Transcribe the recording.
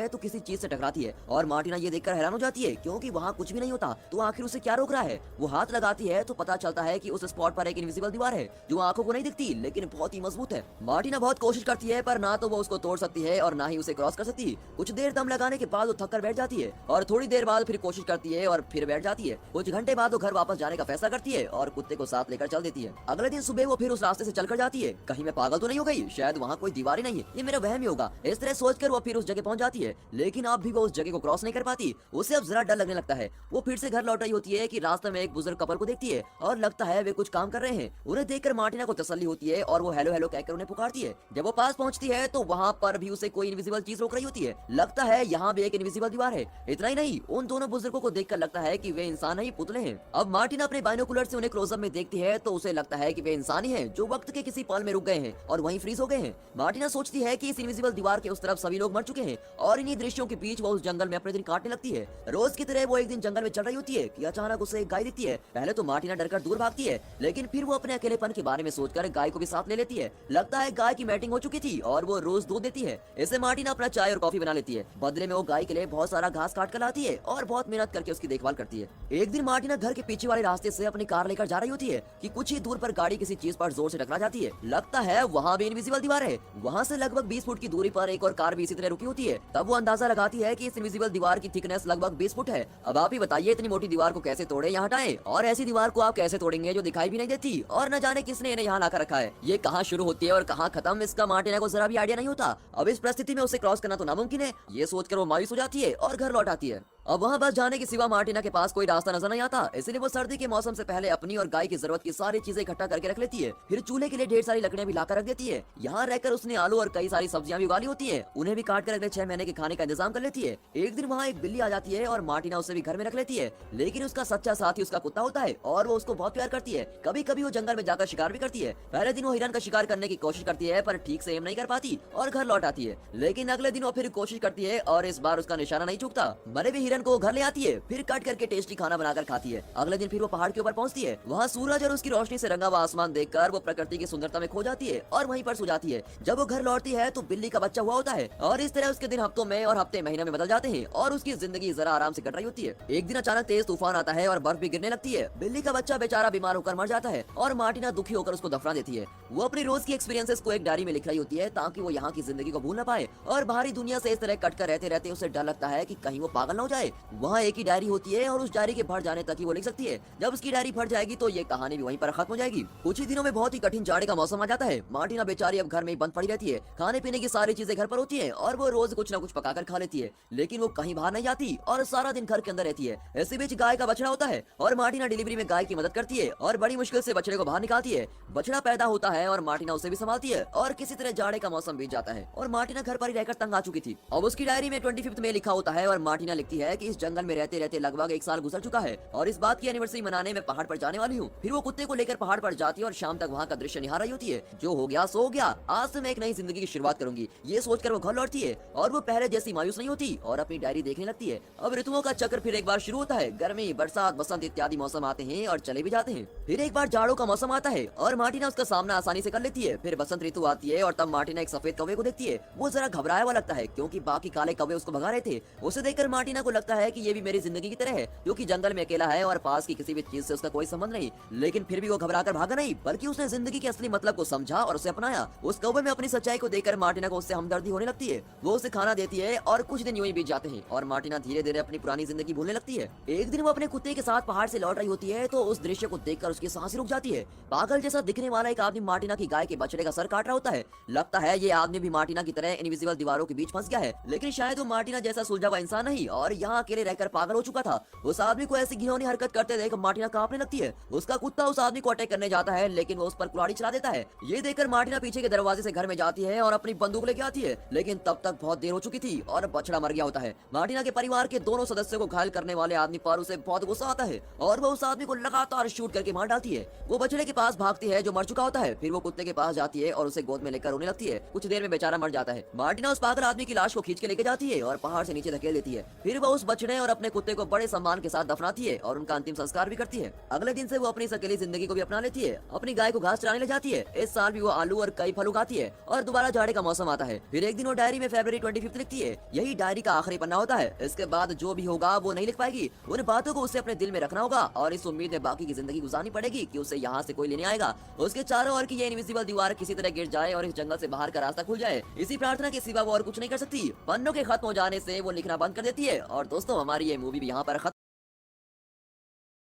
है तो किसी चीज से टकराती है और मार्टिना ये देखकर हैरान हो जाती है क्योंकि वहाँ कुछ भी नहीं होता। तो आखिर उसे क्या रोक रहा है? वो हाथ लगाती है तो पता चलता है कि उस स्पॉट पर एक इनविजिबल दीवार है जो आंखों को नहीं दिखती लेकिन बहुत ही मजबूत है। मार्टिना बहुत कोशिश करती है पर ना तो वो उसको तोड़ सकती है और ना ही उसे क्रॉस कर सकती। कुछ देर दम लगाने के बाद वो थक कर बैठ जाती है और थोड़ी देर बाद फिर कोशिश करती है और फिर बैठ जाती है। कुछ घंटे बाद वो घर वापस जाने का फैसला करती है और कुत्ते को साथ लेकर चल देती है। अगले दिन सुबह वो फिर उस रास्ते से चलकर जाती है। कहीं मैं पागल तो नहीं हो गई? शायद वहाँ कोई दीवार ही नहीं है, ये मेरा वहम ही होगा। इस तरह सोचकर वो फिर उस जगह पहुंच जाती है लेकिन अब भी वो उस जगह को क्रॉस नहीं कर पाती। उसे अब जरा डर लगने लगता है। वो फिर से घर लौट रही होती है कि रास्ते में एक बुजुर्ग कपल को देखती है और लगता है वे कुछ काम कर रहे हैं। उन्हें देखकर मार्टिना को तसल्ली होती है और वो हेलो हेलो कहकर उन्हें पुकारती है। जब वो पास पहुंचती है तो वहाँ पर भी उसे कोई इनविजिबल चीज रोक रही होती है। लगता है यहाँ भी एक इनविजिबल दीवार है। इतना ही नहीं, उन दोनों बुजुर्गों को देखकर लगता है कि वे इंसान नहीं पुतले हैं। अब मार्टिना अपने बाइनोकुलर से उन्हें क्लोजअप में देखती है तो उसे लगता है कि वे इंसान ही हैं जो वक्त के किसी पल में रुक गए हैं और वहीं फ्रीज हो गए हैं। मार्टिना सोचती है कि इस इनविजिबल दीवार के उस तरफ सभी लोग मर चुके हैं और इन्हीं दृश्यों के बीच वो उस जंगल में अपने दिन काटने लगती है। रोज की तरह वो एक दिन जंगल में चल रही होती है कि अचानक उसे एक गाय दिखती है। पहले तो मार्टिना डरकर दूर भागती है लेकिन फिर वो अपने अकेलेपन के बारे में सोचकर गाय को भी साथ ले लेती है। लगता है गाय की मैटिंग हो चुकी थी और वो रोज दूध देती है। इससे मार्टिना अपना चाय और कॉफी बना लेती है। बदले में वो गाय के लिए बहुत सारा घास काट कर लाती है और बहुत मेहनत करके उसकी देखभाल करती है। एक दिन मार्टिना घर के पीछे वाले रास्ते से अपनी कार लेकर जा रही होती है कि कुछ ही दूर पर गाड़ी किसी चीज पर जोर से टकरा जाती है। लगता है वहाँ भी इनविजिबल दीवार है। वहाँ से लगभग 20 फुट की दूरी पर एक और कार भी इसी तरह रुकी होती है। तब वो अंदाजा लगाती है कि इस इनविजिबल दीवार की थिकनेस लगभग 20 फुट है। अब आप ही बताइए इतनी मोटी दीवार को कैसे तोड़े या हटाएं? और ऐसी दीवार को आप कैसे तोड़ेंगे जो दिखाई भी नहीं देती और न जाने किसने इन्हें यहाँ लाकर रखा है? ये कहाँ शुरू होती है और कहाँ खत्म, इसका मार्टिना को जरा भी आइडिया नहीं होता। अब इस परिस्थिति में उसे क्रॉस करना तो नामुमकिन है। ये सोचकर वो मायूस हो जाती है और घर लौट आती है। अब वहाँ बस जाने के सिवा मार्टिना के पास कोई रास्ता नजर नहीं आता, इसलिए वो सर्दी के मौसम से पहले अपनी और गाय की जरूरत की सारी चीजें इकट्ठा करके रख लेती है। फिर चूल्हे के लिए ढेर सारी लकड़ियां भी लाकर रख देती है। यहाँ रहकर उसने आलू और कई सारी सब्जियां भी उगा ली होती है। उन्हें भी काट कर अगले 6 महीने के खाने का इंतजाम कर लेती है। एक दिन वहाँ एक बिल्ली आ जाती है और मार्टिना उसे भी घर में रख लेती है लेकिन उसका सच्चा साथी उसका कुत्ता होता है और वो उसको बहुत प्यार करती है। कभी कभी वो जंगल में जाकर शिकार भी करती है। पहले दिन वो हिरन का शिकार करने की कोशिश करती है पर ठीक से एम नहीं कर पाती और घर लौट आती है। लेकिन अगले दिन वो फिर कोशिश करती है और इस बार उसका निशाना नहीं चूकता। मरे भी हिरन को घर ले आती है, फिर काट करके टेस्टी खाना बनाकर खाती है। अगले दिन फिर वो पहाड़ के ऊपर पहुंचती है। वहाँ सूरज और उसकी रोशनी से रंगा हुआ आसमान देखकर वो प्रकृति की सुंदरता में खो जाती है और वहीं पर सो जाती है। जब वो घर लौटती है तो बिल्ली का बच्चा हुआ होता है और इस तरह उसके दिन हफ्तों में और हफ्ते महीनों में बदल जाते हैं और उसकी जिंदगी जरा आराम से कट रही होती है। एक दिन अचानक तेज तूफान आता है और बर्फ भी गिरने लगती है। बिल्ली का बच्चा बेचारा बीमार होकर मर जाता है और मार्टिना दुखी होकर उसको दफना देती है। वो अपनी रोज की एक्सपीरियंसेस को एक डायरी में लिख रही होती है ताकि वो यहाँ की जिंदगी को भूल न पाए और बाहरी दुनिया से इस तरह कट कर रहते रहते उसे डर लगता है कि कहीं वो पागल न हो जाए। वहाँ एक ही डायरी होती है और उस डायरी के भर जाने तक ही वो लिख सकती है। जब उसकी डायरी फट जाएगी तो ये कहानी भी वहीं पर खत्म हो जाएगी। कुछ ही दिनों में बहुत ही कठिन जाड़े का मौसम आ जाता है। मार्टिना बेचारी अब घर में ही बंद पड़ी रहती है। खाने पीने की सारी चीजें घर पर होती है और वो रोज कुछ न कुछ पकाकर खा लेती है लेकिन वो कहीं बाहर नहीं जाती और सारा दिन घर के अंदर रहती है। इसी बीच गाय का बछड़ा होता है और मार्टिना डिलीवरी में गाय की मदद करती है और बड़ी मुश्किल से बछड़े को बाहर निकालती है। बछड़ा पैदा होता है और मार्टिना उसे भी संभालती है और किसी तरह जाड़े का मौसम बीत जाता है और मार्टिना घर पर ही रहकर तंग आ चुकी थी। अब उसकी डायरी में 25 में लिखा होता है और मार्टिना लिखती है कि इस जंगल में रहते रहते लगभग 1 साल गुजर चुका है और इस बात की एनिवर्सरी मनाने में पहाड़ पर जाने वाली हूँ। फिर वो कुत्ते को लेकर पहाड़ पर जाती है और शाम तक वहाँ का दृश्य निहार रही होती है। जो हो गया सो हो गया, आज से मैं एक नई जिंदगी की शुरुआत करूंगी, ये सोचकर वो घर लौटती है और वो पहले जैसी मायूस नहीं होती और अपनी डायरी देखने लगती है। अब ऋतुओं का चक्र फिर एक बार शुरू होता है। गर्मी, बरसात, बसंत इत्यादि मौसम आते हैं और चले भी जाते हैं। फिर एक बार जाड़ों का मौसम आता है और मार्टिना उसका सामना आसानी से कर लेती है। फिर बसंत ऋतु आती है और तब मार्टिना एक सफेद कौवे को देखती है। वो जरा घबराया हुआ लगता है क्योंकि बाकी काले कौवे उसको भगा रहे थे। उसे देखकर मार्टिना को लगता है कि ये भी मेरी जिंदगी की तरह है क्योंकि जंगल में अकेला है और पास की किसी भी चीज से उसका कोई संबंध नहीं। लेकिन फिर भी वो घबराकर भागा नहीं बल्कि उसने जिंदगी के असली मतलब को समझा और उसे अपनाया। उस कौवे में अपनी सच्चाई को देखकर मार्टिना को उससे हमदर्दी होने लगती है। वो उसे खाना देती है और कुछ दिन यूं ही बीत जाते हैं और मार्टिना धीरे धीरे अपनी पुरानी जिंदगी भूलने लगती है। एक दिन वो अपने कुत्ते के साथ पहाड़ से लौट रही होती है तो उस दृश्य को देखकर उसकी सांस रुक जाती है। पागल जैसा दिखने वाला एक आदमी मार्टिना की गाय के बछड़े का सर काट रहा होता है। लगता है ये आदमी भी मार्टिना की तरह इनविजिबल दीवारों के बीच फंस गया है लेकिन शायद वो मार्टिना जैसा सुलझा हुआ इंसान नहीं और यहाँ अकेले रहकर पागल हो चुका था। उस आदमी को ऐसी घिनौनी हरकत करते देख मार्टिना कांपने लगती है। उसका कुत्ता उस आदमी को अटैक करने जाता है लेकिन वो उस पर कुल्हाड़ी चला देता है। ये देखकर मार्टिना पीछे के दरवाजे से घर में जाती है और अपनी बंदूक लेके आती है लेकिन तब तक बहुत देर हो चुकी थी और बछड़ा मर गया होता है। मार्टिना के परिवार के दोनों सदस्यों को घायल करने वाले आदमी पर उसे बहुत गुस्सा आता है और वो उस आदमी को लगातार शूट करके मार डालती है। वो बछड़े के पास भागती है जो मर चुका होता है। फिर वो कुत्ते के पास जाती है और उसे गोद में लेकर रोने लगती है। कुछ देर में बेचारा मर जाता है। मार्टिना उस पागल आदमी की लाश को खींच के लेके जाती है और पहाड़ से नीचे धकेल देती है। फिर वो उस बछड़े और अपने कुत्ते को बड़े सम्मान के साथ दफनाती है और उनका अंतिम संस्कार भी करती है। अगले दिन से वो अपनी इस अकेली जिंदगी को भी अपना लेती है, अपनी गाय को घास चराने ले जाती है। इस साल भी वो आलू और कई फल उगाती है और दोबारा जाड़े का मौसम आता है। फिर एक दिन वो डायरी में फरवरी 25 लिखती है। यही डायरी का आखिरी पन्ना होता है। इसके बाद जो भी होगा वो नहीं लिख पाएगी। उन बातों को उसे अपने दिल में रखना होगा और इस उम्मीद में बाकी की जिंदगी गुजारनी पड़ेगी कि उसे यहाँ से कोई लेने आएगा। उसके चारों ओर की ये इनविजिबल दीवार किसी तरह गिर जाए और इस जंगल से बाहर का रास्ता खुल जाए। इसी प्रार्थना के सिवा वो और कुछ नहीं कर सकती। पन्नों के खत्म हो जाने से वो लिखना बंद कर देती है। और दोस्तों, हमारी ये मूवी भी यहाँ पर खत्म